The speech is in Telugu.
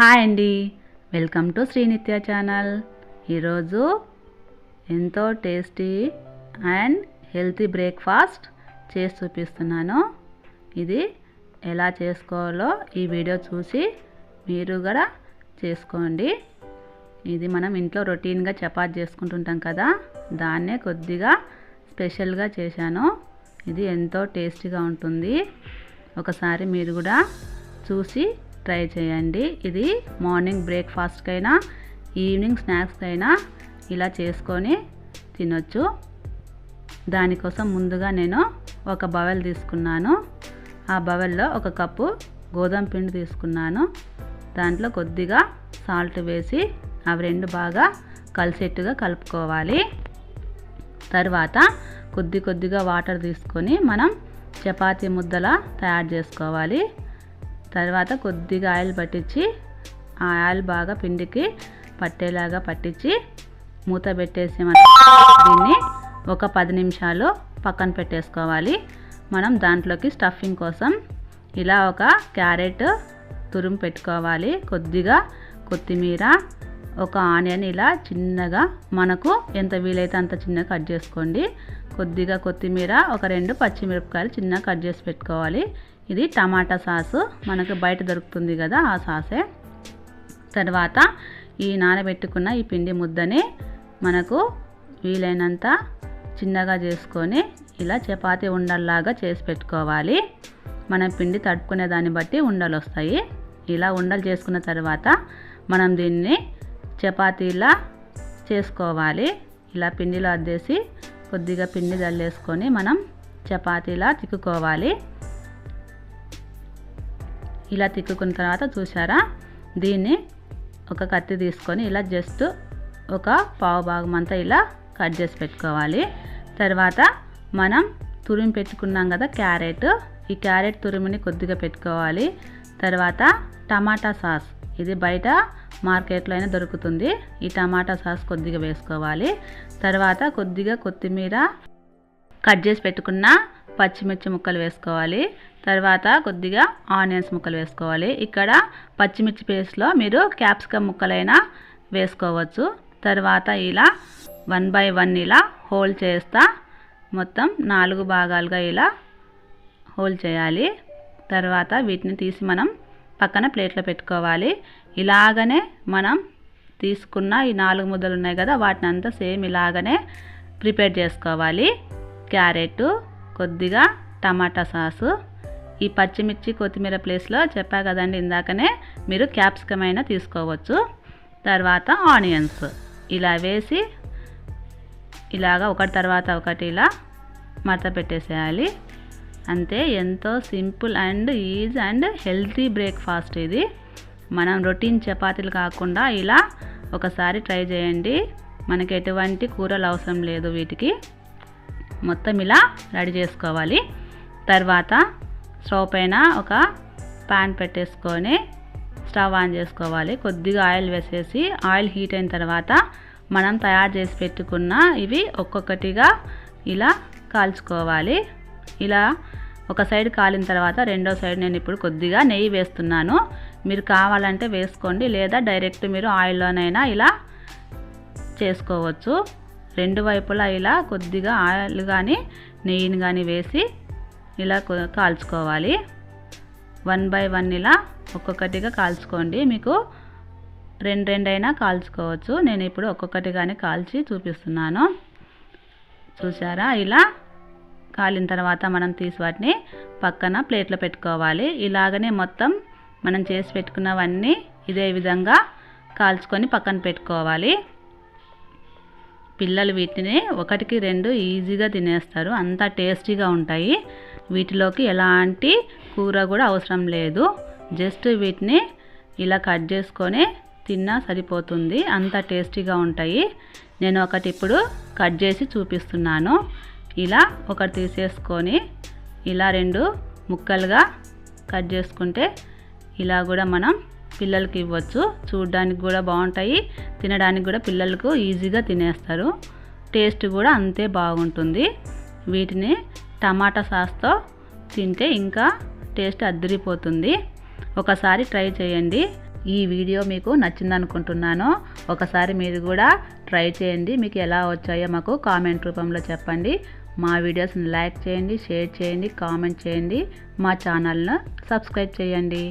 హాయ్ అండి, వెల్కమ్ టు శ్రీనిత్య ఛానల్. ఈరోజు ఎంతో టేస్టీ అండ్ హెల్తీ బ్రేక్ఫాస్ట్ చేసి చూపిస్తున్నాను. ఇది ఎలా చేసుకోవాలో ఈ వీడియో చూసి మీరు కూడా చేసుకోండి. ఇది మనం ఇంట్లో రొటీన్గా చపాతీ చేసుకుంటుంటాం కదా, దాన్నే కొద్దిగా స్పెషల్గా చేశాను. ఇది ఎంతో టేస్టీగా ఉంటుంది. ఒకసారి మీరు కూడా చూసి ట్రై చేయండి. ఇది మార్నింగ్ బ్రేక్ఫాస్ట్కైనా ఈవినింగ్ స్నాక్స్కైనా ఇలా చేసుకొని తినొచ్చు. దానికోసం ముందుగా నేను ఒక బౌల్ తీసుకున్నాను. ఆ బౌల్లో ఒక కప్పు గోధుమ పిండి తీసుకున్నాను. దాంట్లో కొద్దిగా సాల్ట్ వేసి అవి రెండు బాగా కలిసేట్టుగా కలుపుకోవాలి. తర్వాత కొద్దిగా వాటర్ తీసుకొని మనం చపాతీ ముద్దలా తయారు చేసుకోవాలి. తర్వాత కొద్దిగా ఆయిల్ పట్టించి ఆ ఆయిల్ బాగా పిండికి పట్టేలాగా పట్టించి మూత పెట్టేసి మనం దీన్ని ఒక 10 నిమిషాలు పక్కన పెట్టేసుకోవాలి. మనం దాంట్లోకి స్టఫింగ్ కోసం ఇలా ఒక క్యారెట్ తురుము పెట్టుకోవాలి. కొద్దిగా కొత్తిమీర, ఒక ఆనియన్ ఇలా చిన్నగా మనకు ఎంత వీలైతే అంత చిన్నగా కట్ చేసుకోండి. కొద్దిగా కొత్తిమీర, ఒక 2 పచ్చిమిరపకాయలు చిన్నగా కట్ చేసి పెట్టుకోవాలి. ఇది టమాటా సాసు, మనకు బయట దొరుకుతుంది కదా, ఆ సాసే. తర్వాత ఈ నానబెట్టుకున్న ఈ పిండి ముద్దని మనకు వీలైనంత చిన్నగా చేసుకొని ఇలా చపాతీ ఉండల్లాగా చేసి పెట్టుకోవాలి. మనం పిండి తడుపుకునే దాన్ని బట్టి ఉండలు వస్తాయి. ఇలా ఉండలు చేసుకున్న తర్వాత మనం దీన్ని చపాతీలా చేసుకోవాలి. ఇలా పిండిలో అద్దేసి కొద్దిగా పిండి జల్లేసుకొని మనం చపాతీలా తిక్కుకోవాలి. ఇలా తిక్కుకున్న తర్వాత చూసారా, దీన్ని ఒక కత్తి తీసుకొని ఇలా జస్ట్ ఒక పావు భాగం అంతా ఇలా కట్ చేసి పెట్టుకోవాలి. తర్వాత మనం తురిమి పెట్టుకున్నాం కదా క్యారెట్, ఈ క్యారెట్ తురిమిని కొద్దిగా పెట్టుకోవాలి. తర్వాత టమాటా సాస్, ఇది బయట మార్కెట్లో అయినా దొరుకుతుంది. ఈ టమాటా సాస్ కొద్దిగా వేసుకోవాలి. తర్వాత కొద్దిగా కొత్తిమీర, కట్ చేసి పెట్టుకున్న పచ్చిమిర్చి ముక్కలు వేసుకోవాలి. తర్వాత కొద్దిగా ఆనియన్స్ ముక్కలు వేసుకోవాలి. ఇక్కడ పచ్చిమిర్చి పేస్ట్లో మీరు క్యాప్సికమ్ ముక్కలైనా వేసుకోవచ్చు. తర్వాత ఇలా 1 by 1 ఇలా హోల్ చేస్తా మొత్తం 4 భాగాలుగా ఇలా హోల్ చేయాలి. తర్వాత వీటిని తీసి మనం పక్కన ప్లేట్లో పెట్టుకోవాలి. ఇలాగనే మనం తీసుకున్న ఈ 4 ముద్దలు ఉన్నాయి కదా, వాటిని అంతా సేమ్ ఇలాగనే ప్రిపేర్ చేసుకోవాలి. క్యారెట్, కొద్దిగా టమాటా సాసు, ఈ పచ్చిమిర్చి కొత్తిమీర ప్లేస్లో చెప్పా కదండి ఇందాకనే, మీరు క్యాప్సికమ్ అయినా తీసుకోవచ్చు. తర్వాత ఆనియన్స్ ఇలా వేసి ఇలాగా ఒకటి తర్వాత ఒకటి ఇలా మడత పెట్టేసేయాలి. అంతే, ఎంతో simple and easy and healthy breakfast ఇది. మనం రొటీన్ చపాతీలు కాకుండా ఇలా ఒకసారి ట్రై చేయండి. మనకి ఎటువంటి కూరలు అవసరం లేదు. వీటికి మొత్తం ఇలా రెడీ చేసుకోవాలి. తర్వాత స్టవ్ పైన ఒక ప్యాన్ పెట్టేసుకొని స్టవ్ ఆన్ చేసుకోవాలి. కొద్దిగా ఆయిల్ వేసేసి ఆయిల్ హీట్ అయిన తర్వాత మనం తయారు చేసి పెట్టుకున్న ఇవి ఒక్కొక్కటిగా ఇలా కాల్చుకోవాలి. ఇలా ఒక సైడ్ కాలిన తర్వాత రెండో సైడ్ నేను ఇప్పుడు కొద్దిగా నెయ్యి వేస్తున్నాను. మీరు కావాలంటే వేసుకోండి, లేదా డైరెక్ట్ మీరు ఆయిల్లోనైనా ఇలా చేసుకోవచ్చు. రెండు వైపులా ఇలా కొద్దిగా ఆయిల్ కానీ నెయ్యిని కానీ వేసి ఇలా కాల్చుకోవాలి. 1 by 1 ఇలా ఒక్కొక్కటిగా కాల్చుకోండి. మీకు రెండు అయినా కాల్చుకోవచ్చు. నేను ఇప్పుడు ఒక్కొక్కటిగానే కాల్చి చూపిస్తున్నాను. చూసారా, ఇలా కాలిన తర్వాత మనం తీసి వాటిని పక్కన ప్లేట్లో పెట్టుకోవాలి. ఇలాగనే మొత్తం మనం చేసి పెట్టుకున్నవన్నీ ఇదే విధంగా కాల్చుకొని పక్కన పెట్టుకోవాలి. పిల్లలు వీటిని 1కి 2 ఈజీగా తినేస్తారు, అంత టేస్టీగా ఉంటాయి. వీటిలోకి ఎలాంటి కూర కూడా అవసరం లేదు. జస్ట్ వీటిని ఇలా కట్ చేసుకొని తిన్నా సరిపోతుంది, అంత టేస్టీగా ఉంటాయి. నేను ఒకటి ఇప్పుడు కట్ చేసి చూపిస్తున్నాను. ఇలా ఒకటి తీసేసుకొని ఇలా 2 ముక్కలుగా కట్ చేసుకుంటే ఇలా కూడా మనం పిల్లలకి ఇవ్వచ్చు. చూడడానికి కూడా బాగుంటాయి, తినడానికి కూడా పిల్లలకు ఈజీగా తినేస్తారు. టేస్ట్ కూడా అంతే బాగుంటుంది. వీటిని టమాటా సాస్తో తింటే ఇంకా టేస్ట్ అద్దరిపోతుంది. ఒకసారి ట్రై చేయండి. ఈ వీడియో మీకు నచ్చిందనుకుంటున్నాను. ఒకసారి మీరు కూడా ట్రై చేయండి. మీకు ఎలా వచ్చాయో మాకు కామెంట్ రూపంలో చెప్పండి. మా వీడియోస్ని లైక్ చేయండి, షేర్ చేయండి, కామెంట్ చేయండి. మా ఛానల్ను సబ్స్క్రైబ్ చేయండి.